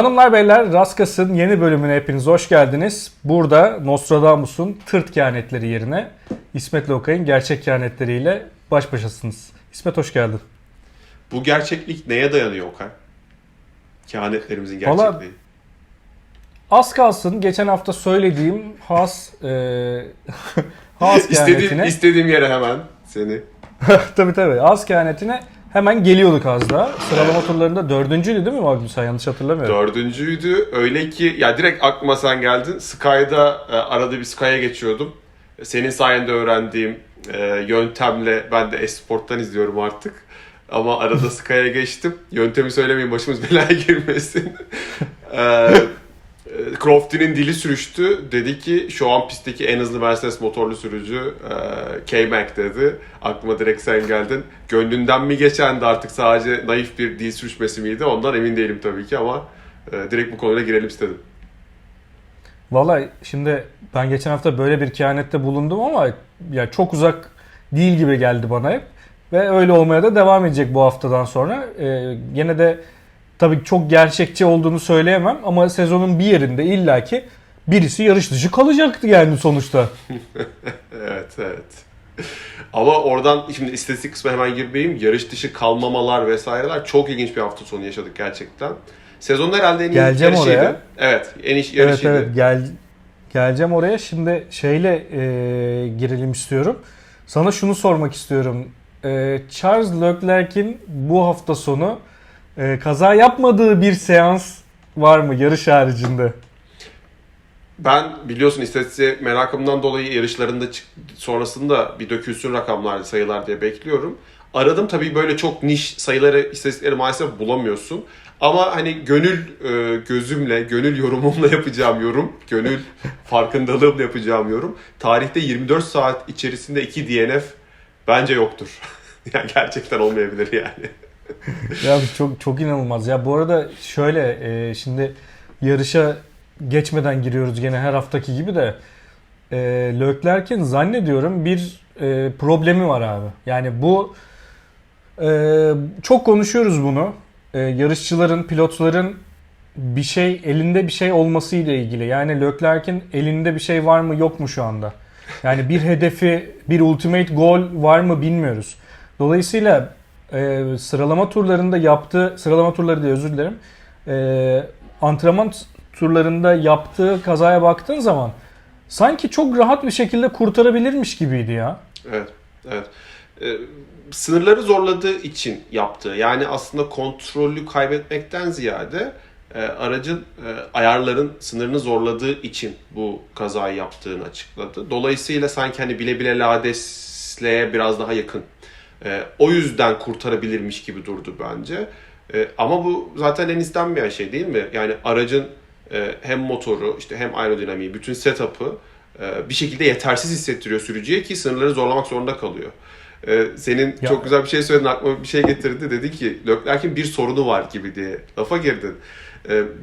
Hanımlar beyler, Raskas'ın yeni bölümüne hepiniz hoş geldiniz. Burada Nostradamus'un tırt kehanetleri yerine İsmet Lokay'ın gerçek kehanetleriyle baş başasınız. İsmet hoş geldin. Bu gerçeklik neye dayanıyor Okay? Kehanetlerimizin Valla gerçekliği. az kalsın geçen hafta söylediğim Haas kehanetine... İstediğim yere hemen seni. tabii az kehanetine hemen geliyorduk az daha. Sıralama turlarında dördüncüydü değil mi Magnus? Yanlış hatırlamıyorum. Dördüncüydü. Öyle ki ya direkt aklıma sen geldin. Sky'da arada bir Sky'a geçiyordum. Senin sayende öğrendiğim yöntemle ben de Esport'tan izliyorum artık. Ama arada Sky'a geçtim. Yöntemi söylemeyin başımız belaya girmesin. Crofty'nin dili sürüştü. Dedi ki şu an pistteki en hızlı Mercedes motorlu sürücü K-Mac dedi. Aklıma direkt sen geldin. Gönlünden mi geçen de artık sadece naif bir dil sürüşmesi miydi? Ondan emin değilim tabii ki ama direkt bu konuya girelim istedim. Vallahi şimdi ben geçen hafta böyle bir kehanette bulundum ama ya çok uzak değil gibi geldi bana hep. Ve öyle olmaya da devam edecek bu haftadan sonra. Gene de tabii çok gerçekçi olduğunu söyleyemem ama sezonun bir yerinde illaki birisi yarış dışı kalacaktı yani sonuçta. Evet. Ama oradan şimdi istatistik kısmına hemen girmeyeyim. Yarış dışı kalmamalar vesaireler çok ilginç bir hafta sonu yaşadık gerçekten. Sezonun herhalde en iyi Geleceğim yarışıydı. oraya. Evet, en iyi yarışıydı. Geleceğim oraya. Şimdi girelim istiyorum. Sana şunu sormak istiyorum. Charles Leclerc'in bu hafta sonu kaza yapmadığı bir seans var mı yarış haricinde? Ben biliyorsun istatistiğe merakımdan dolayı yarışlarında sonrasında bir dökülsün rakamlar, sayılar diye bekliyorum. Aradım tabii böyle çok niş sayıları, istatistikleri maalesef bulamıyorsun. Ama hani gönül gözümle, gönül yorumumla yapacağım yorum, gönül farkındalığımla yapacağım yorum. Tarihte 24 saat içerisinde 2 DNF bence yoktur. Yani gerçekten olmayabilir yani. Ya çok inanılmaz. Ya bu arada şöyle şimdi yarışa geçmeden giriyoruz gene her haftaki gibi de Leclerc'in zannediyorum bir problemi var abi. Yani bu çok konuşuyoruz bunu. Yarışçıların, pilotların elinde bir şey olmasıyla ilgili. Yani Leclerc'in elinde bir şey var mı yok mu şu anda? Yani bir hedefi, bir ultimate goal var mı bilmiyoruz. Dolayısıyla sıralama turları diye özür dilerim. Antrenman turlarında yaptığı kazaya baktığın zaman sanki çok rahat bir şekilde kurtarabilirmiş gibiydi ya. Evet. Sınırları zorladığı için yaptığı, yani aslında kontrolü kaybetmekten ziyade aracın ayarların sınırını zorladığı için bu kazayı yaptığını açıkladı. Dolayısıyla sanki hani bile bile Lades'le biraz daha yakın. O yüzden kurtarabilirmiş gibi durdu bence. Ama bu zaten en istenmeyen şey değil mi? Yani aracın hem motoru, işte hem aerodinamiği, bütün setup'ı bir şekilde yetersiz hissettiriyor sürücüye ki sınırları zorlamak zorunda kalıyor. Senin çok güzel bir şey söyledin, aklıma bir şey getirdi. Dedi ki Leclerc'in bir sorunu var gibi diye lafa girdin.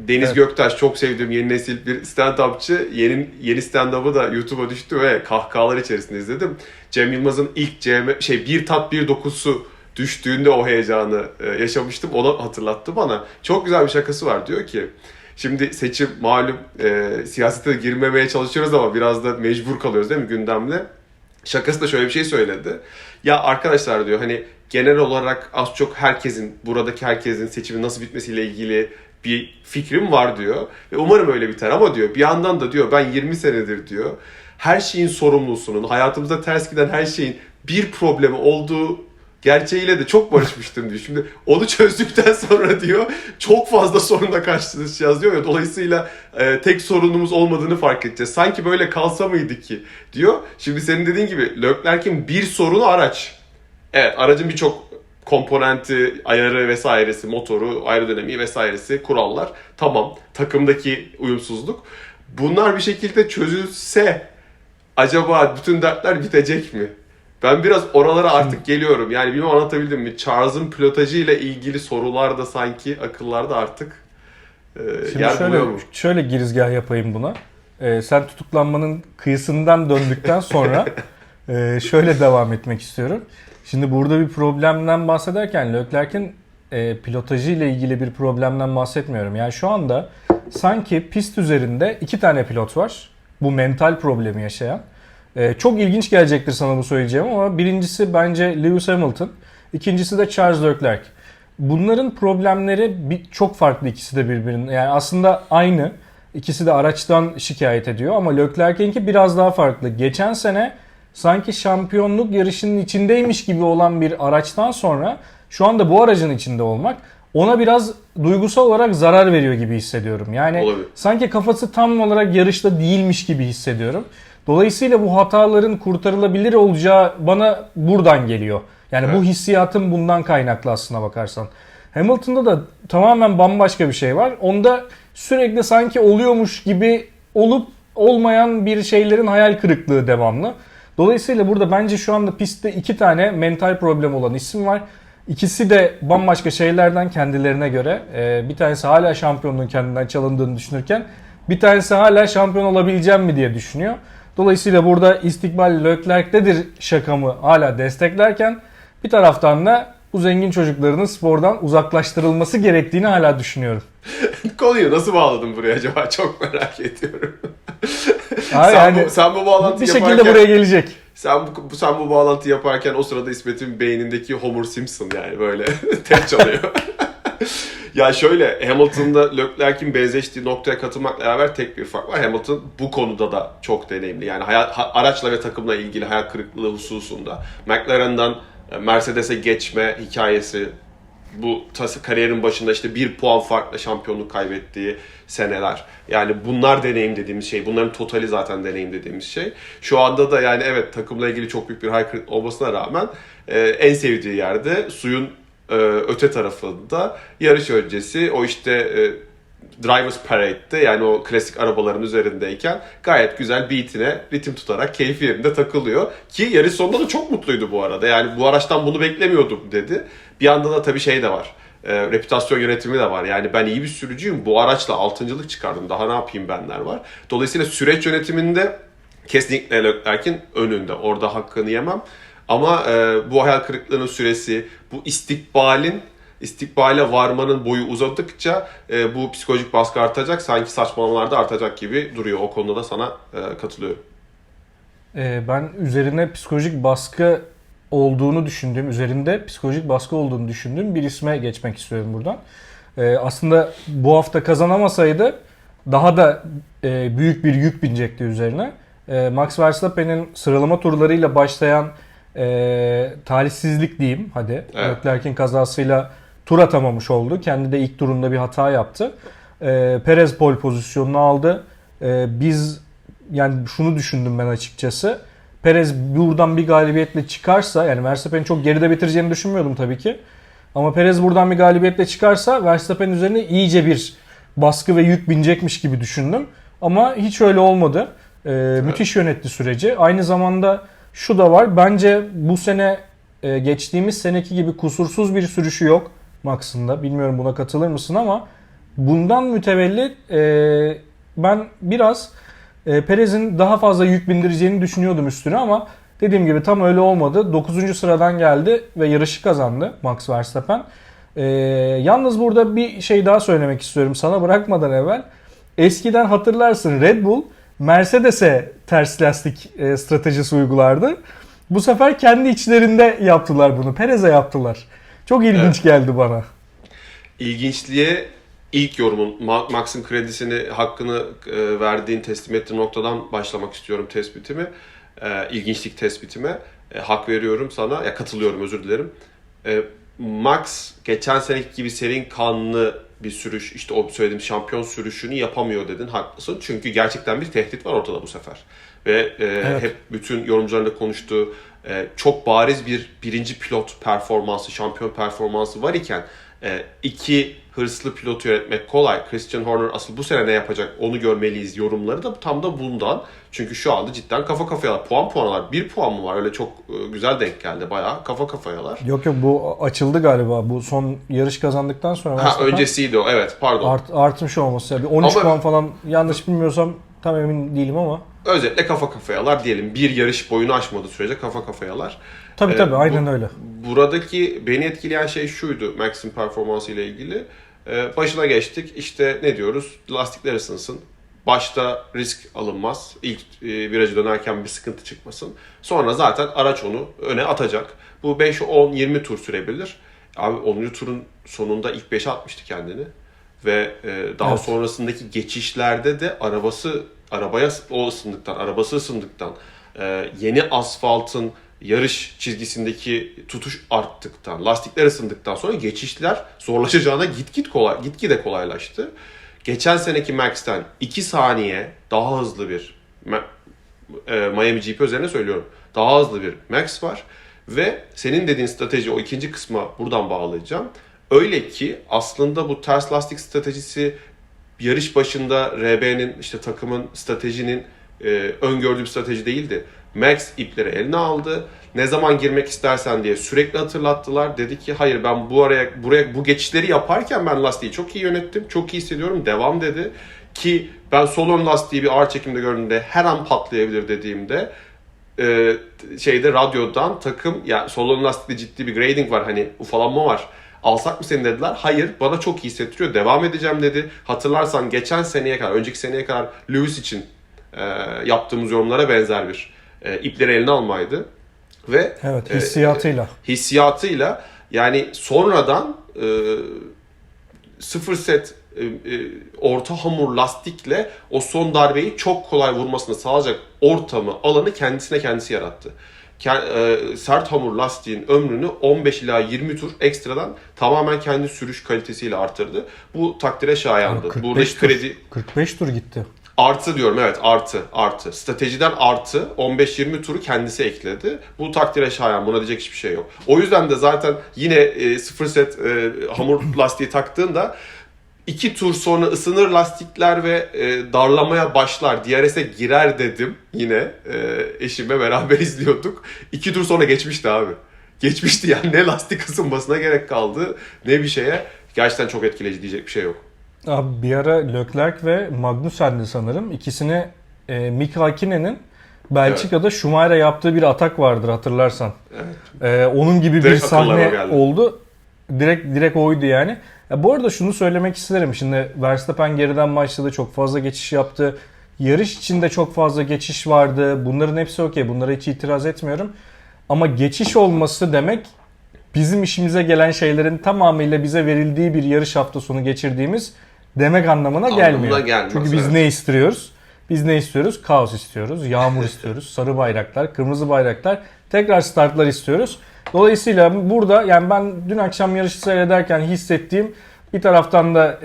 Deniz Göktaş, çok sevdiğim yeni nesil bir stand-upçı, yeni stand-up'ı da YouTube'a düştü ve kahkahalar içerisinde izledim. Cem Yılmaz'ın ilk bir tat bir dokusu düştüğünde o heyecanı yaşamıştım. Onu hatırlattı bana. Çok güzel bir şakası var. Diyor ki şimdi seçim malum, siyasete girmemeye çalışıyoruz ama biraz da mecbur kalıyoruz değil mi gündemle? Şakası da şöyle bir şey söyledi. Ya arkadaşlar diyor, hani genel olarak az çok buradaki herkesin seçimin nasıl bitmesiyle ilgili bir fikrim var diyor. Ve umarım öyle biter ama diyor bir yandan da diyor ben 20 senedir diyor her şeyin sorumlusunun, hayatımızda ters giden her şeyin bir problemi olduğu gerçeğiyle de çok barışmıştım diyor. Şimdi onu çözdükten sonra diyor çok fazla sorunla karşılaşacağız diyor ya, dolayısıyla tek sorunumuz olmadığını fark edeceğiz. Sanki böyle kalsa mıydı ki diyor. Şimdi senin dediğin gibi Leclerc'in bir sorunu araç. Evet, aracın birçok komponenti, ayarı vesairesi, motoru, aerodinamiği vesairesi, kurallar. Tamam, takımdaki uyumsuzluk. Bunlar bir şekilde çözülse acaba bütün dertler bitecek mi? Ben biraz oralara artık geliyorum. Yani bilmem anlatabildim mi? Charles'ın pilotajıyla ilgili sorular da sanki akıllarda artık yer buluyormuş. Şöyle girizgah yapayım buna. Sen tutuklanmanın kıyısından döndükten sonra şöyle devam etmek istiyorum. Şimdi burada bir problemden bahsederken Leclerc'in pilotajı ile ilgili bir problemden bahsetmiyorum. Yani şu anda sanki pist üzerinde 2 tane pilot var. Bu mental problemi yaşayan. Çok ilginç gelecektir sana bu söyleyeceğim ama birincisi bence Lewis Hamilton. İkincisi de Charles Leclerc. Bunların problemleri çok farklı, ikisi de birbirinin. Yani aslında aynı. İkisi de araçtan şikayet ediyor ama Leclerc'inki biraz daha farklı. Geçen sene sanki şampiyonluk yarışının içindeymiş gibi olan bir araçtan sonra şu anda bu aracın içinde olmak ona biraz duygusal olarak zarar veriyor gibi hissediyorum. Yani Olabilir. sanki kafası tam olarak yarışta değilmiş gibi hissediyorum. Dolayısıyla bu hataların kurtarılabilir olacağı bana buradan geliyor. Yani Evet. bu hissiyatım bundan kaynaklı aslına bakarsan. Hamilton'da da tamamen bambaşka bir şey var. Onda sürekli sanki oluyormuş gibi olup olmayan bir şeylerin hayal kırıklığı devamlı. Dolayısıyla burada bence şu anda pistte 2 tane mental problem olan isim var. İkisi de bambaşka şeylerden kendilerine göre. Bir tanesi hala şampiyonluğun kendinden çalındığını düşünürken bir tanesi hala şampiyon olabileceğim mi diye düşünüyor. Dolayısıyla burada istikbal Leclerc'tedir şakamı hala desteklerken bir taraftan da bu zengin çocuklarının spordan uzaklaştırılması gerektiğini hala düşünüyorum. Konuyu nasıl bağladın buraya acaba? Çok merak ediyorum. Hayır, yani sen bu bağlantıyı bir şekilde yaparken, buraya gelecek. sen bu bağlantıyı yaparken o sırada İsmet'in beynindeki Homer Simpson yani böyle tek çalıyor. Ya şöyle, Hamilton'da Leclerc'in benzeştiği noktaya katılmakla beraber tek bir fark var. Hamilton bu konuda da çok deneyimli. Yani araçla ve takımla ilgili hayal kırıklığı hususunda. McLaren'dan Mercedes'e geçme hikayesi, bu kariyerin başında işte 1 puan farkla şampiyonluk kaybettiği seneler. Yani bunlar deneyim dediğimiz şey. Bunların totali zaten deneyim dediğimiz şey. Şu anda da yani evet, takımla ilgili çok büyük bir hayal kırıklığı olmasına rağmen en sevdiği yerde suyun öte tarafında yarış öncesi o işte Drivers Parade'de, yani o klasik arabaların üzerindeyken gayet güzel beatine ritim tutarak keyfi yerinde takılıyor. Ki yarış sonunda da çok mutluydu bu arada. Yani bu araçtan bunu beklemiyordum dedi. Bir yandan da tabii şey de var. Reputasyon yönetimi de var. Yani ben iyi bir sürücüyüm. Bu araçla 6.'lık çıkardım. Daha ne yapayım benler var. Dolayısıyla süreç yönetiminde kesinlikle Leclerc'in önünde. Orada hakkını yemem. Ama bu hayal kırıklığının süresi, bu istikbale varmanın boyu uzadıkça bu psikolojik baskı artacak. Sanki saçmalamalar da artacak gibi duruyor. O konuda da sana katılıyorum. Ben üzerine psikolojik baskı üzerinde psikolojik baskı olduğunu düşündüğüm bir isme geçmek istiyorum buradan. Aslında bu hafta kazanamasaydı daha da büyük bir yük binecekti üzerine. Max Verstappen'in sıralama turlarıyla başlayan talihsizlik diyeyim hadi. Evet. Leclerc'in kazasıyla tur atamamış oldu. Kendi de ilk turunda bir hata yaptı. Perez pole pozisyonunu aldı. Yani şunu düşündüm ben açıkçası. Perez buradan bir galibiyetle çıkarsa, yani Verstappen'i çok geride bitireceğini düşünmüyordum tabii ki. Ama Perez buradan bir galibiyetle çıkarsa Verstappen üzerine iyice bir baskı ve yük binecekmiş gibi düşündüm. Ama hiç öyle olmadı. Müthiş yönetti süreci. Aynı zamanda şu da var. Bence bu sene geçtiğimiz seneki gibi kusursuz bir sürüşü yok Max'ın da. Bilmiyorum buna katılır mısın ama bundan mütevellit ben biraz Perez'in daha fazla yük bindireceğini düşünüyordum üstüne ama dediğim gibi tam öyle olmadı. 9. sıradan geldi ve yarışı kazandı Max Verstappen. Yalnız burada bir şey daha söylemek istiyorum sana bırakmadan evvel. Eskiden hatırlarsın Red Bull Mercedes'e ters lastik stratejisi uygulardı. Bu sefer kendi içlerinde yaptılar bunu. Perez'e yaptılar. Çok ilginç geldi bana. İlginçliğe ilk yorumun, Max'ın kredisini, hakkını verdiğin, teslim ettiğin noktadan başlamak istiyorum tespitimi. İlginçlik tespitime. Hak veriyorum sana, ya katılıyorum, özür dilerim. Max geçen seneki gibi serin kanlı bir sürüş, işte o söylediğim şampiyon sürüşünü yapamıyor dedin, haklısın. Çünkü gerçekten bir tehdit var ortada bu sefer. Ve Evet. hep bütün yorumcuların da konuştuğu çok bariz bir birinci pilot performansı, şampiyon performansı var iken iki hırslı pilotu yönetmek kolay. Christian Horner asıl bu sene ne yapacak onu görmeliyiz yorumları da tam da bundan. Çünkü şu anda cidden kafa kafayalar. Puanalar. 1 puan mı var? Öyle çok güzel denk geldi. Bayağı kafa kafayalar. Yok bu açıldı galiba. Bu son yarış kazandıktan sonra. Öncesiydi o. Evet, pardon. Artmış olması. Bir 13 Ama- puan falan yanlış bilmiyorsam tam emin değilim ama. özetle kafa kafayalar diyelim. Bir yarış boyunu aşmadığı sürece kafa kafayalar. Tabii aynen öyle. Buradaki beni etkileyen şey şuydu Max'in performansı ile ilgili. Başına geçtik. İşte ne diyoruz? Lastikler ısınsın. Başta risk alınmaz. İlk virajı dönerken bir sıkıntı çıkmasın. Sonra zaten araç onu öne atacak. Bu 5, 10, 20 tur sürebilir. Abi 10. turun sonunda ilk 5'e atmıştı kendini. Ve daha Evet. sonrasındaki geçişlerde de arabası ısındıktan, yeni asfaltın yarış çizgisindeki tutuş arttıktan, lastikler ısındıktan sonra geçişler zorlaşacağına gitgide kolaylaştı. Geçen seneki Max'ten 2 saniye daha hızlı bir Miami GP üzerine söylüyorum. Daha hızlı bir Max var ve senin dediğin strateji, o ikinci kısma buradan bağlayacağım. Öyle ki aslında bu ters lastik stratejisi yarış başında RB'nin, işte takımın, stratejinin öngördüğü bir strateji değildi. Max ipleri eline aldı. Ne zaman girmek istersen diye sürekli hatırlattılar. Dedi ki hayır, ben buraya bu geçişleri yaparken ben lastiği çok iyi yönettim. Çok iyi hissediyorum. Devam dedi. Ki ben sol ön lastiği bir ağır çekimde gördüğümde her an patlayabilir dediğimde radyodan takım ya sol ön lastikte ciddi bir grading var, hani ufalanma var. Alsak mı seni dediler. Hayır, bana çok iyi hissettiriyor. Devam edeceğim dedi. Hatırlarsan önceki seneye kadar Lewis için yaptığımız yorumlara benzer bir ipleri eline almaydı. Ve Evet, hissiyatıyla yani sonradan sıfır set orta hamur lastikle o son darbeyi çok kolay vurmasını sağlayacak alanı kendisi yarattı. Sert hamur lastiğin ömrünü 15 ila 20 tur ekstradan tamamen kendi sürüş kalitesiyle artırdı. Bu takdire şayandı. 45 tur gitti. Artı diyorum, evet, artı. Stratejiden artı 15-20 turu kendisi ekledi. Bu takdire şayan, buna diyecek hiçbir şey yok. O yüzden de zaten yine sıfır set hamur lastiği taktığında 2 tur sonra ısınır lastikler ve darlamaya başlar. DRS'e girer dedim yine. Eşimle beraber izliyorduk. 2 tur sonra geçmişti abi. Geçmişti yani, ne lastik ısınmasına gerek kaldı ne bir şeye. Gerçekten çok etkileyici, diyecek bir şey yok. Abi bir ara Leclerc ve Magnussen'di sanırım. İkisini Mika Hakkinen'in Belçika'da Schumacher'e yaptığı bir atak vardır, hatırlarsan. Evet. Onun gibi Direkt bir sahne geldi. oldu. Direkt oydu yani. Bu arada şunu söylemek isterim. Şimdi Verstappen geriden başladı. Çok fazla geçiş yaptı. Yarış içinde çok fazla geçiş vardı. Bunların hepsi okey. Bunlara hiç itiraz etmiyorum. Ama geçiş olması demek bizim işimize gelen şeylerin tamamıyla bize verildiği bir yarış hafta sonu geçirdiğimiz demek anlamına gelmiyor. Çünkü biz ne istiyoruz? Biz ne istiyoruz? Kaos istiyoruz, yağmur istiyoruz, sarı bayraklar, kırmızı bayraklar, tekrar startlar istiyoruz. Dolayısıyla burada yani ben dün akşam yarışı seyrederken hissettiğim, bir taraftan da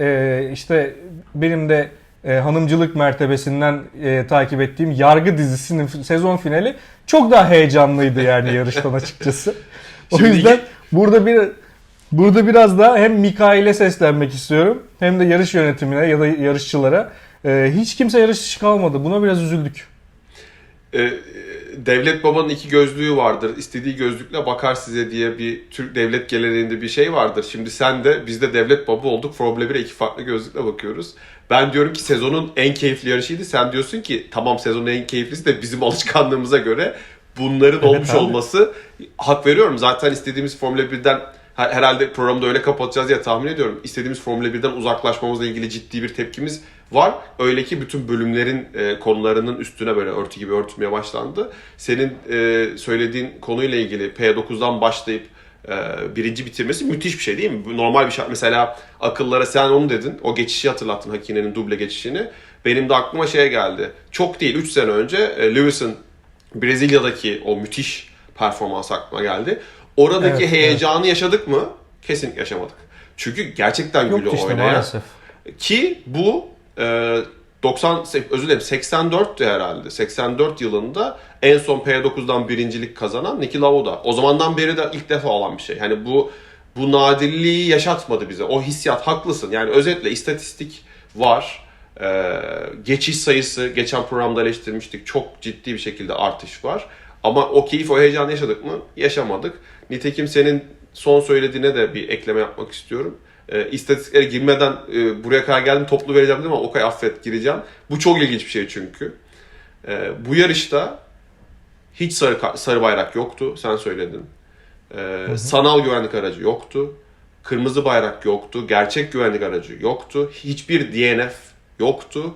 işte benim de hanımcılık mertebesinden takip ettiğim Yargı dizisinin sezon finali çok daha heyecanlıydı yani yarıştan açıkçası. O yüzden burada biraz daha hem Mikail'e seslenmek istiyorum hem de yarış yönetimine ya da yarışçılara. Hiç kimse yarış dışı kalmadı. Buna biraz üzüldük. Devlet Baba'nın 2 gözlüğü vardır. İstediği gözlükle bakar size diye bir Türk devlet geleneğinde bir şey vardır. Şimdi biz de Devlet Baba olduk. Formula 1'e 2 farklı gözlükle bakıyoruz. Ben diyorum ki sezonun en keyifli yarışıydı. Sen diyorsun ki tamam, sezonun en keyiflisi de bizim alışkanlığımıza göre bunların olmuş olması. Hak veriyorum. Zaten istediğimiz Formula 1'den, herhalde programda öyle kapatacağız diye tahmin ediyorum, İstediğimiz Formula 1'den uzaklaşmamızla ilgili ciddi bir tepkimiz var. Öyle ki bütün bölümlerin konularının üstüne böyle örtü gibi örtülmeye başlandı. Senin söylediğin konuyla ilgili P9'dan başlayıp birinci bitirmesi müthiş bir şey değil mi? Normal bir şey. Mesela akıllara sen onu dedin. O geçişi hatırlattın, Hakkinen'in duble geçişini. Benim de aklıma geldi. Çok değil, 3 sene önce Lewis'in Brezilya'daki o müthiş performans aklıma geldi. Oradaki heyecanı yaşadık mı? Kesinlikle yaşamadık. Çünkü gerçekten gülüyor oynayan. Maalesef. Ki bu 84'tü herhalde. 84 yılında en son P9'dan birincilik kazanan Niki Lauda. O zamandan beri de ilk defa olan bir şey. Hani bu nadirliği yaşatmadı bize. O hissiyat, haklısın. Yani özetle istatistik var. Geçiş sayısı, geçen programda eleştirmiştik, çok ciddi bir şekilde artış var. Ama o keyif, o heyecanı yaşadık mı? Yaşamadık. Nitekim senin son söylediğine de bir ekleme yapmak istiyorum. İstatistiklere girmeden buraya kadar geldim, toplu vereceğim değil mi? Okay, affet, gireceğim. Bu çok ilginç bir şey çünkü. Bu yarışta hiç sarı bayrak yoktu, sen söyledin. Sanal güvenlik aracı yoktu. Kırmızı bayrak yoktu. Gerçek güvenlik aracı yoktu. Hiçbir DNF yoktu.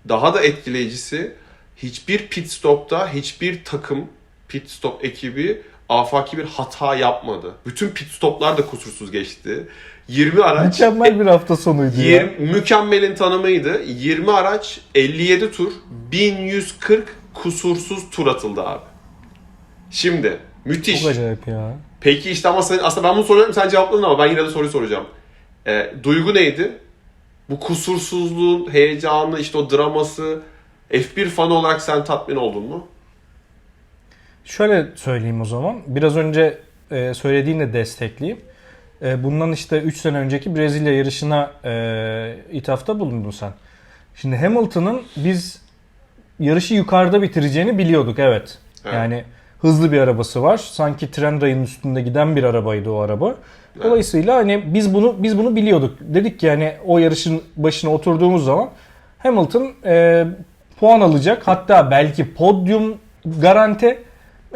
Daha da etkileyicisi, hiçbir pit stopta hiçbir takım, pit stop ekibi afaki bir hata yapmadı. Bütün pit stoplar da kusursuz geçti. 20 araç... Mükemmel bir hafta sonuydu ya. Mükemmelin tanımıydı. 20 araç, 57 tur, 1140 kusursuz tur atıldı abi. Şimdi müthiş. Çok acayip ya. Peki işte ama aslında ben bunu soruyorum, sen cevapladın ama ben yine de soruyu soracağım. Duygu neydi? Bu kusursuzluğun heyecanı, işte o draması, F1 fanı olarak sen tatmin oldun mu? Şöyle söyleyeyim o zaman. Biraz önce söylediğini destekleyeyim. Bundan işte 3 sene önceki Brezilya yarışına ithafta bulundun sen. Şimdi Hamilton'ın biz yarışı yukarıda bitireceğini biliyorduk, evet. Evet. Yani hızlı bir arabası var. Sanki tren rayının üstünde giden bir arabaydı o araba. Dolayısıyla hani biz bunu biliyorduk. Dedik ki yani o yarışın başına oturduğumuz zaman Hamilton puan alacak. Hatta belki podyum garanti,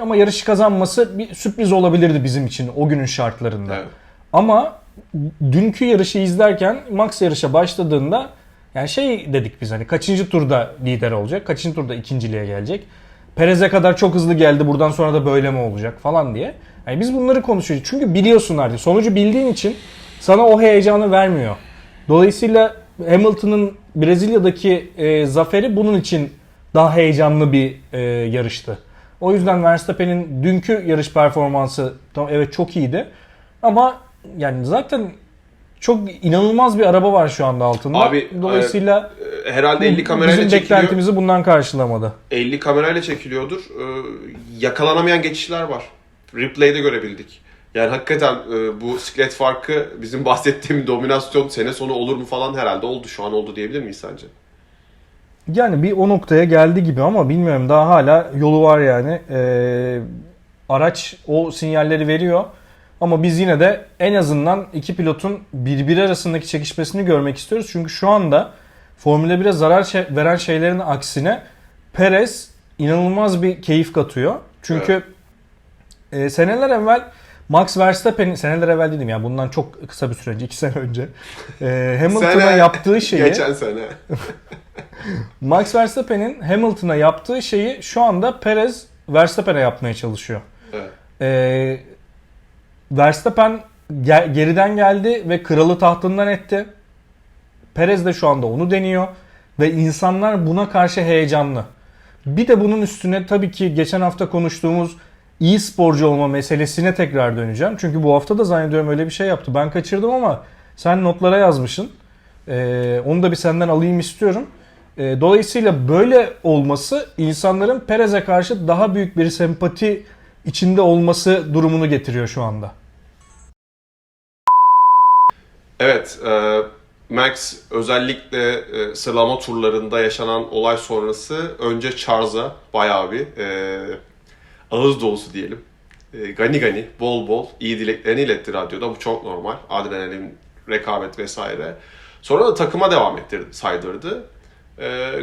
ama yarışı kazanması bir sürpriz olabilirdi bizim için o günün şartlarında. Evet. Ama dünkü yarışı izlerken Max yarışa başladığında yani şey dedik biz, hani kaçıncı turda lider olacak, kaçıncı turda ikinciliğe gelecek. Perez'e kadar çok hızlı geldi, buradan sonra da böyle mi olacak falan diye. Yani biz bunları konuşuyoruz. Çünkü biliyorsun artık. Sonucu bildiğin için sana o heyecanı vermiyor. Dolayısıyla Hamilton'ın Brezilya'daki zaferi bunun için daha heyecanlı bir yarıştı. O yüzden Verstappen'in dünkü yarış performansı tamam, evet çok iyiydi. Ama yani zaten çok inanılmaz bir araba var şu anda altında. Abi, dolayısıyla herhalde 50 kamerayla bizim çekiliyor. beklentimizi bundan karşılamadı. 50 kamerayla çekiliyordur. Yakalanamayan geçişler var. Replay'de görebildik. Yani hakikaten bu siklet farkı bizim bahsettiğim dominasyon sene sonu olur mu falan herhalde oldu. Şu an oldu diyebilir miyiz sence? Yani bir o noktaya geldi gibi ama bilmiyorum, daha hala yolu var yani. Araç o sinyalleri veriyor. Ama biz yine de en azından iki pilotun birbiri arasındaki çekişmesini görmek istiyoruz. Çünkü şu anda Formula 1'e zarar veren şeylerin aksine Perez inanılmaz bir keyif katıyor. Çünkü seneler evvel Max Verstappen'in, seneler evvel dedim ya, bundan çok kısa bir süre önce, 2 sene önce Hamilton'a yaptığı şeyi, Geçen sene. Max Verstappen'in Hamilton'a yaptığı şeyi şu anda Perez Verstappen'e yapmaya çalışıyor. Evet. Verstappen geriden geldi ve kralı tahtından etti. Perez de şu anda onu deniyor ve insanlar buna karşı heyecanlı. Bir de bunun üstüne tabii ki geçen hafta konuştuğumuz iyi sporcu olma meselesine tekrar döneceğim. Çünkü bu hafta da zannediyorum öyle bir şey yaptı. Ben kaçırdım ama sen notlara yazmışsın. Onu da bir senden alayım istiyorum. Dolayısıyla böyle olması insanların Perez'e karşı daha büyük bir sempati içinde olması durumunu getiriyor şu anda. Evet, Max özellikle sıralama turlarında yaşanan olay sonrası önce Charles'a bayağı bir ağız dolusu diyelim. Gani gani, bol bol iyi dileklerini iletti radyoda. Bu çok normal. Adrenalin, rekabet vesaire. Sonra da takıma devam saydırdı.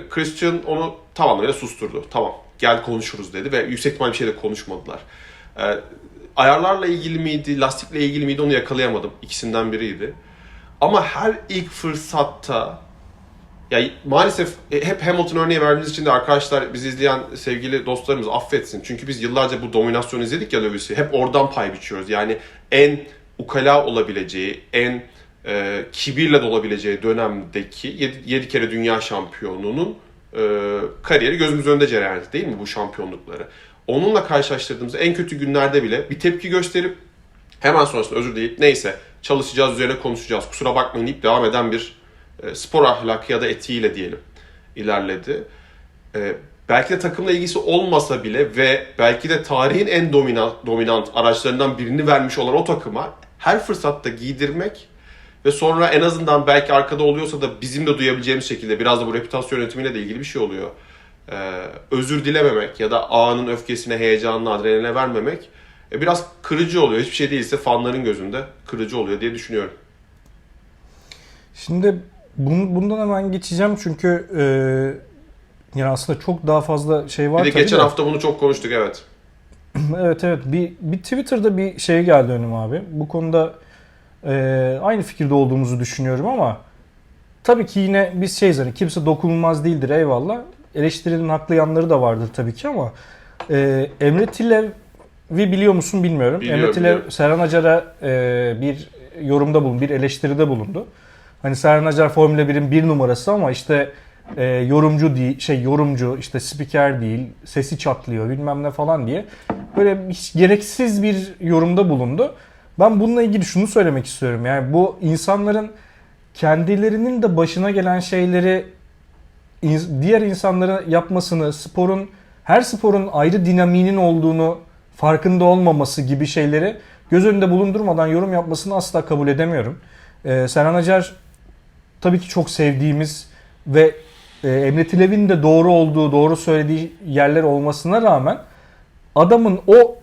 Christian onu tamamıyla susturdu. Tamam, gel konuşuruz dedi ve yüksek ihtimalle bir şey de konuşmadılar. Ayarlarla ilgili miydi, lastikle ilgili miydi onu yakalayamadım. İkisinden biriydi. Ama her ilk fırsatta, ya maalesef hep Hamilton örneği verdiğimiz için de arkadaşlar, bizi izleyen sevgili dostlarımız affetsin. Çünkü biz yıllarca bu dominasyonu izledik ya, Lewis'i. Hep oradan pay biçiyoruz. Yani en ukala olabileceği, en kibirle dolabileceği dönemdeki 7 kere dünya şampiyonunun kariyeri gözümüz önünde cereyan etti değil mi bu şampiyonlukları? Onunla karşılaştırdığımızda en kötü günlerde bile bir tepki gösterip hemen sonrasında özür dileyip neyse çalışacağız, üzerine konuşacağız, kusura bakmayın deyip devam eden bir spor ahlakı ya da etiğiyle diyelim ilerledi. Belki de takımla ilgisi olmasa bile ve belki de tarihin en dominant araçlarından birini vermiş olan o takıma her fırsatta giydirmek ve sonra en azından belki arkada oluyorsa da bizim de duyabileceğimiz şekilde, biraz da bu reputasyon yönetimiyle de ilgili bir şey oluyor. Özür dilememek ya da anın öfkesine, heyecanına, adrenaline vermemek biraz kırıcı oluyor. Hiçbir şey değilse fanların gözünde kırıcı oluyor diye düşünüyorum. Şimdi bundan hemen geçeceğim çünkü Yani aslında çok daha fazla şey var Bir de tabii geçen de. hafta bunu çok konuştuk, evet. Evet evet, bir Twitter'da bir şey geldi önüme abi. Bu konuda aynı fikirde olduğumuzu düşünüyorum ama tabii ki yine biz şeyiz, hani kimse dokunulmaz değildir, eyvallah. Eleştirinin haklı yanları da vardır tabii ki ama Emre Tilev'i biliyor musun bilmiyorum. Biliyorum, Emre Tilev biliyorum. Serhan Acar'a bir yorumda bulundu, bir eleştiride bulundu. Hani Serhan Acar Formula 1'in bir numarası ama işte yorumcu değil, yorumcu işte spiker değil, sesi çatlıyor bilmem ne falan diye böyle hiç gereksiz bir yorumda bulundu. Ben bununla ilgili şunu söylemek istiyorum. Yani bu insanların kendilerinin de başına gelen şeyleri diğer insanlara yapmasını, her sporun ayrı dinamiğinin olduğunu farkında olmaması gibi şeyleri göz önünde bulundurmadan yorum yapmasını asla kabul edemiyorum. Serhan Acar tabii ki çok sevdiğimiz ve Emre Tilev'in de doğru olduğu, doğru söylediği yerler olmasına rağmen adamın o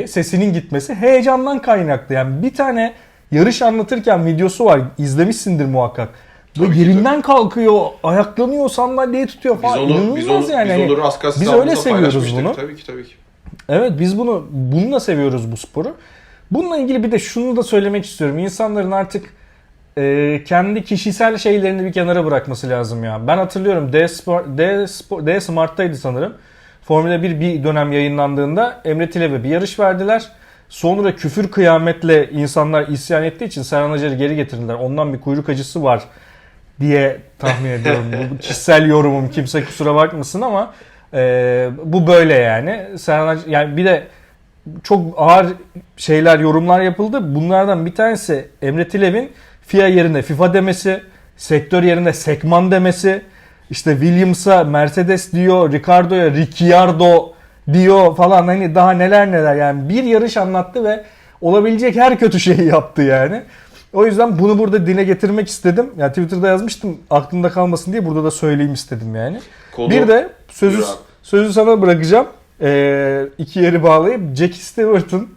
sesinin gitmesi heyecandan kaynaklı. Yani bir tane yarış anlatırken videosu var, izlemişsindir muhakkak. Ve Tabii ki, yerinden kalkıyor, ayaklanıyor, sandalyeyi tutuyor falan. İnanılmaz yani. Biz Hani onu Raskas biz hesabımıza öyle seviyoruz paylaşmıştık. bunu. Tabii ki, tabii ki. Evet, biz bununla seviyoruz bu sporu. Bununla ilgili bir de şunu da söylemek istiyorum. İnsanların artık kendi kişisel şeylerini bir kenara bırakması lazım ya. Ben hatırlıyorum D Smart'taydı sanırım. Formula 1 bir dönem yayınlandığında Emre Tilev'e bir yarış verdiler. Sonra küfür kıyametle insanlar isyan ettiği için Serhan Acar'ı geri getirdiler. Ondan bir kuyruk acısı var diye tahmin ediyorum. Bu kişisel yorumum, kimse kusura bakmasın ama bu böyle yani. Serhan Acar, yani bir de çok ağır yorumlar yapıldı. Bunlardan bir tanesi Emre Tilev'in FIA yerine FIFA demesi, sektör yerine sekman demesi, işte Williams'a Mercedes diyor, Ricardo'ya Ricciardo diyor falan, hani daha neler yani bir yarış anlattı ve olabilecek her kötü şeyi yaptı yani. O yüzden bunu burada dile getirmek istedim. Yani Twitter'da yazmıştım, aklımda kalmasın diye burada da söyleyeyim istedim yani. Bir de sözü sana bırakacağım. İki yeri bağlayıp Jackie Stewart'ın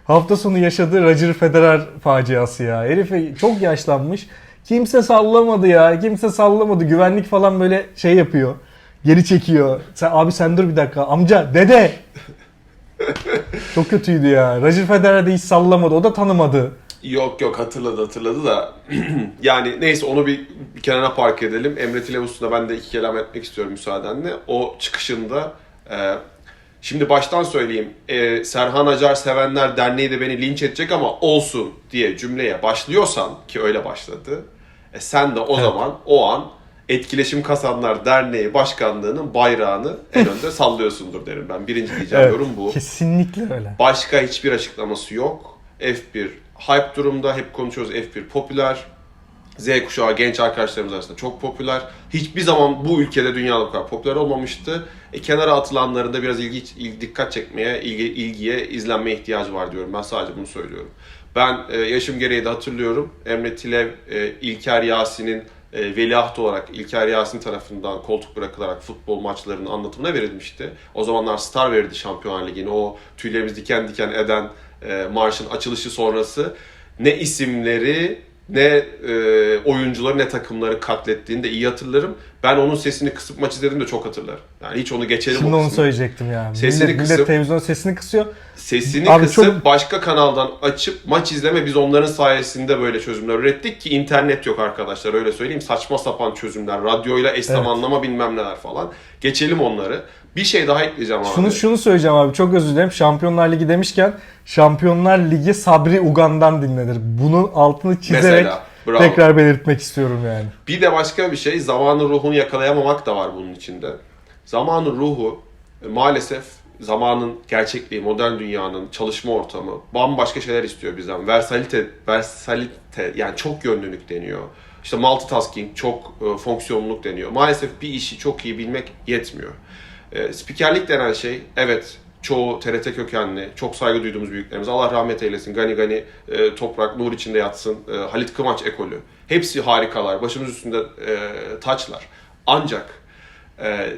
hafta sonu yaşadığı Roger Federer faciası ya. Herif çok yaşlanmış. Kimse sallamadı ya. Kimse sallamadı. Güvenlik falan böyle yapıyor. Geri çekiyor. Sen dur bir dakika. Amca, dede. Çok kötüydü ya. Roger Federer de hiç sallamadı. O da tanımadı. Yok, hatırladı da yani neyse, onu bir kenara park edelim. Emre Tilev hususunda ben de iki kelam etmek istiyorum müsaadenle. O çıkışında şimdi baştan söyleyeyim, Serhan Acar Sevenler Derneği de beni linç edecek ama olsun diye cümleye başlıyorsan, ki öyle başladı, sen de o zaman o an Etkileşim Kasanlar Derneği Başkanlığı'nın bayrağını en önde sallıyorsundur derim ben. Birinci diyeceğim yorum bu. Kesinlikle öyle. Başka hiçbir açıklaması yok. F1 hype durumda, hep konuşuyoruz, F1 popüler. Z kuşağı genç arkadaşlarımız arasında çok popüler. Hiçbir zaman bu ülkede, dünyada bu kadar popüler olmamıştı. Kenara atılanların da biraz dikkat çekmeye, ilgiye, izlenmeye ihtiyacı var diyorum. Ben sadece bunu söylüyorum. Ben yaşım gereği de hatırlıyorum. Emre Tilev, İlker Yasin'in veliaht olarak İlker Yasin tarafından koltuk bırakılarak futbol maçlarının anlatımına verilmişti. O zamanlar Star verirdi Şampiyonlar Ligi'ni. O tüylerimiz diken diken eden marşın açılışı sonrası ne isimleri, ne oyuncuları, ne takımları katlettiğini de iyi hatırlarım. Ben onun sesini kısıp maç izledim de çok hatırlarım. Yani hiç onu geçelim. Şimdi onu söyleyecektim ya. Millet televizyon sesini kısıyor. Sesini abi kısıp başka kanaldan açıp maç izleme, biz onların sayesinde böyle çözümler ürettik ki internet yok arkadaşlar, öyle söyleyeyim. Saçma sapan çözümler, radyoyla eş zamanlama bilmem neler falan. Geçelim onları. Bir şey daha ekleyeceğim abi. Şunu söyleyeceğim abi, çok özür dilerim. Şampiyonlar Ligi demişken Şampiyonlar Ligi Sabri Ugan'dan dinlenir. Bunun altını çizerek tekrar belirtmek istiyorum yani. Bir de başka bir şey, zamanın ruhunu yakalayamamak da var bunun içinde. Zamanın ruhu maalesef zamanın gerçekliği, modern dünyanın çalışma ortamı bambaşka şeyler istiyor bizden. Versalite yani çok yönlülük deniyor. İşte multitasking, çok fonksiyonluluk deniyor. Maalesef bir işi çok iyi bilmek yetmiyor. Spikerlik denen şey, evet, çoğu TRT kökenli, çok saygı duyduğumuz büyüklerimiz, Allah rahmet eylesin, Gani toprak nur içinde yatsın, Halit Kıvanç ekolü. Hepsi harikalar, başımız üstünde taçlar. Ancak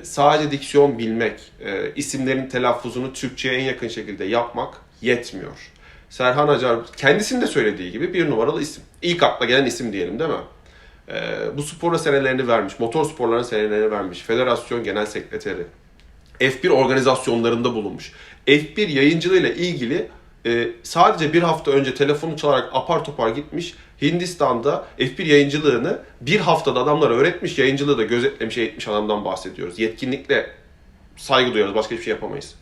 sadece diksiyon bilmek, isimlerin telaffuzunu Türkçe'ye en yakın şekilde yapmak yetmiyor. Serhan Acar kendisinin de söylediği gibi bir numaralı isim. İlk akla gelen isim diyelim, değil mi? Bu spora senelerini vermiş, motor sporlarına senelerini vermiş, federasyon genel sekreteri, F1 organizasyonlarında bulunmuş. F1 yayıncılığıyla ilgili sadece bir hafta önce telefonu çalarak apar topar gitmiş. Hindistan'da F1 yayıncılığını bir haftada adamlara öğretmiş, yayıncılığı da gözetlemiş, eğitmiş adamdan bahsediyoruz. Yetkinlikle saygı duyuyoruz, başka hiçbir şey yapamayız.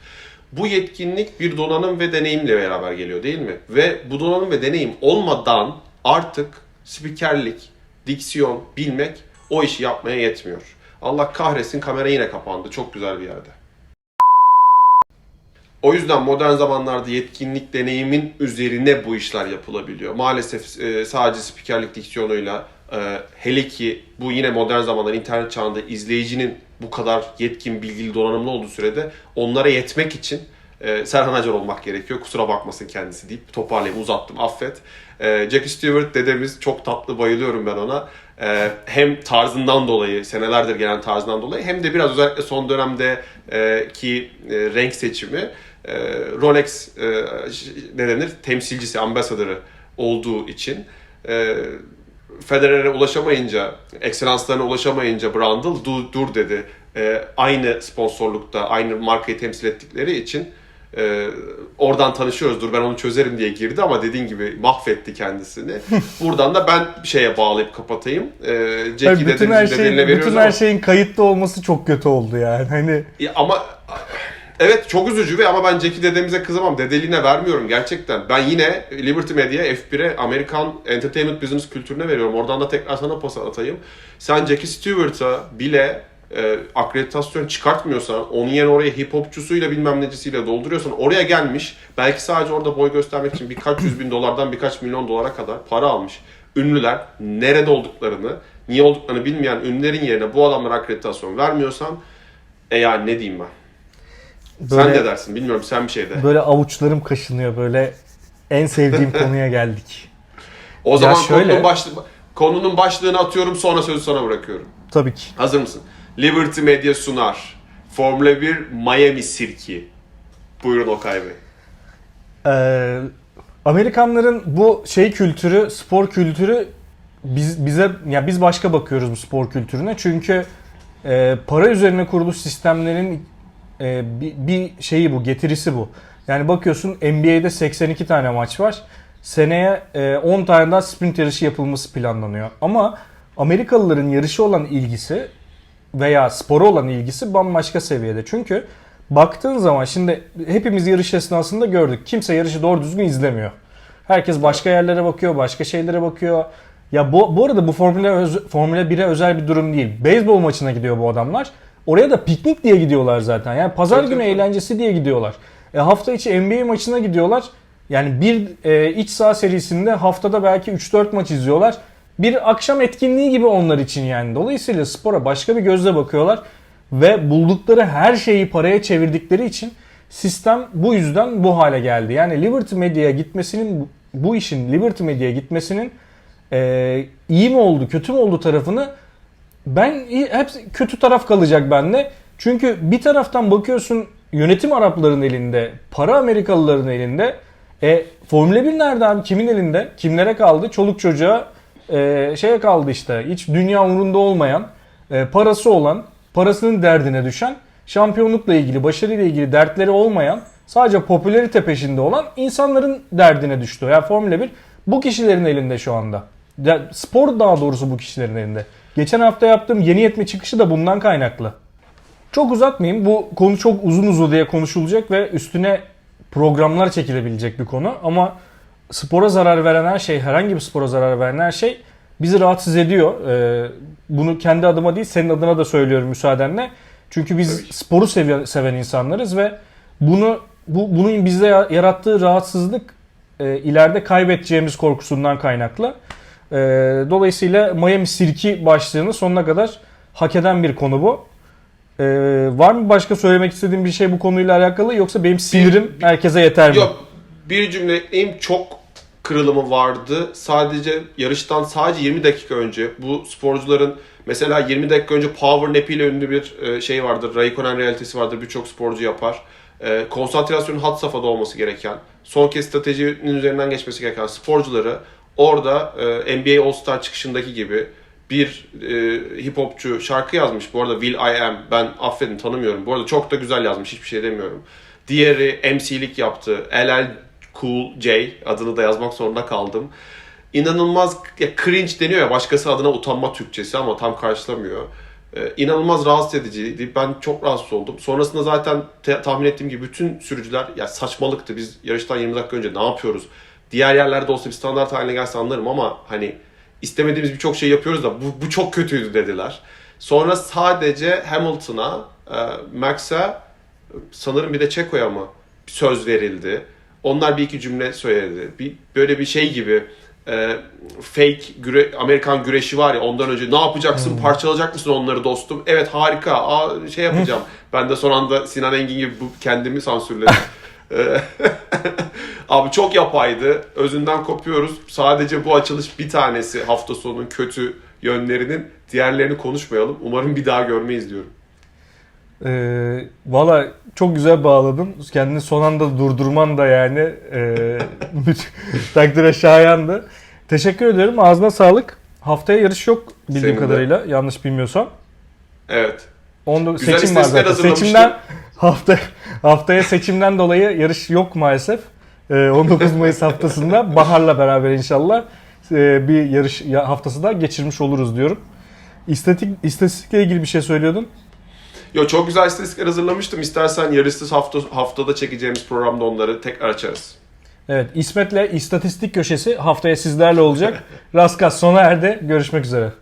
Bu yetkinlik bir donanım ve deneyimle beraber geliyor değil mi? Ve bu donanım ve deneyim olmadan artık spikerlik, diksiyon bilmek o işi yapmaya yetmiyor. Allah kahretsin, kamera yine kapandı. Çok güzel bir yerde. O yüzden modern zamanlarda yetkinlik, deneyimin üzerine bu işler yapılabiliyor. Maalesef sadece spikerlik diksiyonuyla, hele ki bu yine modern zamanlar internet çağında izleyicinin bu kadar yetkin, bilgili, donanımlı olduğu sürede onlara yetmek için Serhan Acar olmak gerekiyor. Kusura bakmasın kendisi deyip toparlayayım, uzattım, affet. Jackie Stewart dedemiz çok tatlı, bayılıyorum ben ona. Hem tarzından dolayı, senelerdir gelen tarzından dolayı, hem de biraz özellikle son dönemdeki renk seçimi, Rolex ne denir, temsilcisi, ambasadörü olduğu için Federer'e ulaşamayınca, ekselanslarına ulaşamayınca Brundle dur dedi. Aynı sponsorlukta, aynı markayı temsil ettikleri için oradan tanışıyoruz, dur ben onu çözerim diye girdi ama dediğin gibi mahvetti kendisini. Buradan da ben bir şeye bağlayıp kapatayım. Jackie dedemizin bedeline veriyoruz bütün her şeyin kayıtlı olması çok kötü oldu yani. Hani ama evet, çok üzücü ama ben Jackie dedemize kızamam. Dedeliğine vermiyorum gerçekten. Ben yine Liberty Media, F1'e, Amerikan entertainment business kültürüne veriyorum. Oradan da tekrar sana pas atayım. Sen Jackie Stewart'a bile akreditasyon çıkartmıyorsan, onun yerine oraya hip hopçusuyla bilmem necisiyle dolduruyorsan, oraya gelmiş, belki sadece orada boy göstermek için birkaç yüz bin dolardan birkaç milyon dolara kadar para almış ünlüler, nerede olduklarını, niye olduklarını bilmeyen ünlülerin yerine bu adamlara akreditasyon vermiyorsan, yani ne diyeyim ben? Böyle, sen de dersin, bilmiyorum, sen bir şey de. Böyle avuçlarım kaşınıyor, böyle en sevdiğim konuya geldik. O zaman konunun başlığını atıyorum, sonra sözü sana bırakıyorum. Tabii ki. Hazır mısın? Liberty Media sunar. Formula 1 Miami Sirki. Buyurun Okay Bey. Amerikanların bu kültürü, spor kültürü biz başka bakıyoruz bu spor kültürüne. Çünkü para üzerine kurulu sistemlerin bir şeyi bu, getirisi bu. Yani bakıyorsun NBA'de 82 tane maç var. Seneye 10 tane daha sprint yarışı yapılması planlanıyor. Ama Amerikalıların yarışı olan ilgisi veya spora olan ilgisi bambaşka seviyede. Çünkü baktığın zaman şimdi hepimiz yarış esnasında gördük. Kimse yarışı doğru düzgün izlemiyor. Herkes başka yerlere bakıyor, başka şeylere bakıyor. Ya bu arada bu Formula 1'e özel bir durum değil. Beyzbol maçına gidiyor bu adamlar. Oraya da piknik diye gidiyorlar zaten. Yani pazar günü eğlencesi diye gidiyorlar. Hafta içi NBA maçına gidiyorlar. Yani bir iç saha serisinde haftada belki 3-4 maç izliyorlar. Bir akşam etkinliği gibi onlar için yani. Dolayısıyla spora başka bir gözle bakıyorlar. Ve buldukları her şeyi paraya çevirdikleri için sistem bu yüzden bu hale geldi. Yani Liberty Media'ya gitmesinin, bu işin Liberty Media'ya gitmesinin iyi mi oldu, kötü mü oldu tarafını hep kötü taraf kalacak bende. Çünkü bir taraftan bakıyorsun yönetim Arapların elinde, para Amerikalıların elinde. Formula 1 nerede abi? Kimin elinde? Kimlere kaldı? Çoluk çocuğa şeye kaldı işte. Hiç dünya umurunda olmayan, parası olan, parasının derdine düşen, şampiyonlukla ilgili, başarıyla ilgili dertleri olmayan, sadece popülerite peşinde olan insanların derdine düştü. Yani Formula 1 bu kişilerin elinde şu anda. Spor daha doğrusu bu kişilerin elinde. Geçen hafta yaptığım yeni yetme çıkışı da bundan kaynaklı. Çok uzatmayayım. Bu konu çok uzun uzadıya konuşulacak ve üstüne programlar çekilebilecek bir konu. Ama spora zarar veren her şey, herhangi bir spora zarar veren her şey bizi rahatsız ediyor. Bunu kendi adıma değil, senin adına da söylüyorum müsaadenle. Çünkü biz sporu seven insanlarız ve bunun bizde yarattığı rahatsızlık ileride kaybedeceğimiz korkusundan kaynaklı. Dolayısıyla Miami Sirki başlığını sonuna kadar hak eden bir konu bu. Var mı başka söylemek istediğim bir şey bu konuyla alakalı, yoksa benim sinirim herkese yeter mi? Yok, bir cümle ekleyeyim. Çok kırılımı vardı. Yarıştan sadece 20 dakika önce bu sporcuların mesela 20 dakika önce power nap ile ünlü bir şey vardır. Raikkonen realitesi vardır. Birçok sporcu yapar. Konsantrasyonun had safhada olması gereken, son kez stratejinin üzerinden geçmesi gereken sporcuları orada NBA All-Star çıkışındaki gibi bir hip hopçu şarkı yazmış. Bu arada Will I Am. Ben affedin tanımıyorum. Bu arada çok da güzel yazmış. Hiçbir şey demiyorum. Diğeri MC'lik yaptı. LL Cool J. Adını da yazmak zorunda kaldım. İnanılmaz ya, cringe deniyor ya, başkası adına utanma Türkçesi ama tam karşılamıyor. İnanılmaz rahatsız ediciydi. Ben çok rahatsız oldum. Sonrasında zaten tahmin ettiğim gibi bütün sürücüler ya saçmalıktı. Biz yarıştan 20 dakika önce ne yapıyoruz? Diğer yerlerde olsa bir standart haline gelse anlarım ama hani istemediğimiz birçok şey yapıyoruz da bu çok kötüydü dediler. Sonra sadece Hamilton'a, Max'a, sanırım bir de Checo'ya mı söz verildi. Onlar bir iki cümle söyledi. Böyle bir şey gibi fake Amerikan güreşi var ya, ondan önce ne yapacaksın, parçalayacak mısın onları dostum? Evet harika, şey yapacağım. Ben de son anda Sinan Engin gibi kendimi sansürledim. Abi çok yapaydı. Özünden kopuyoruz. Sadece bu açılış bir tanesi hafta sonunun kötü yönlerinin. Diğerlerini konuşmayalım. Umarım bir daha görmeyiz diyorum. Valla çok güzel bağladın. Kendini son anda durdurman da yani takdire şayandı. Teşekkür ederim. Ağzına sağlık. Haftaya yarış yok bildiğim Senin de. kadarıyla. Yanlış bilmiyorsam. Evet. Seçim Güzel var istatistikler zaten. hazırlamıştım. Haftaya seçimden dolayı yarış yok maalesef. 19 Mayıs haftasında Bahar'la beraber inşallah bir yarış haftası da geçirmiş oluruz diyorum. İstatistikle ilgili bir şey söylüyordun. Yo, çok güzel istatistikler hazırlamıştım. İstersen yarışsız haftada çekeceğimiz programda onları tekrar açarız. Evet, İsmet'le İstatistik Köşesi haftaya sizlerle olacak. Raskas sona erdi. Görüşmek üzere.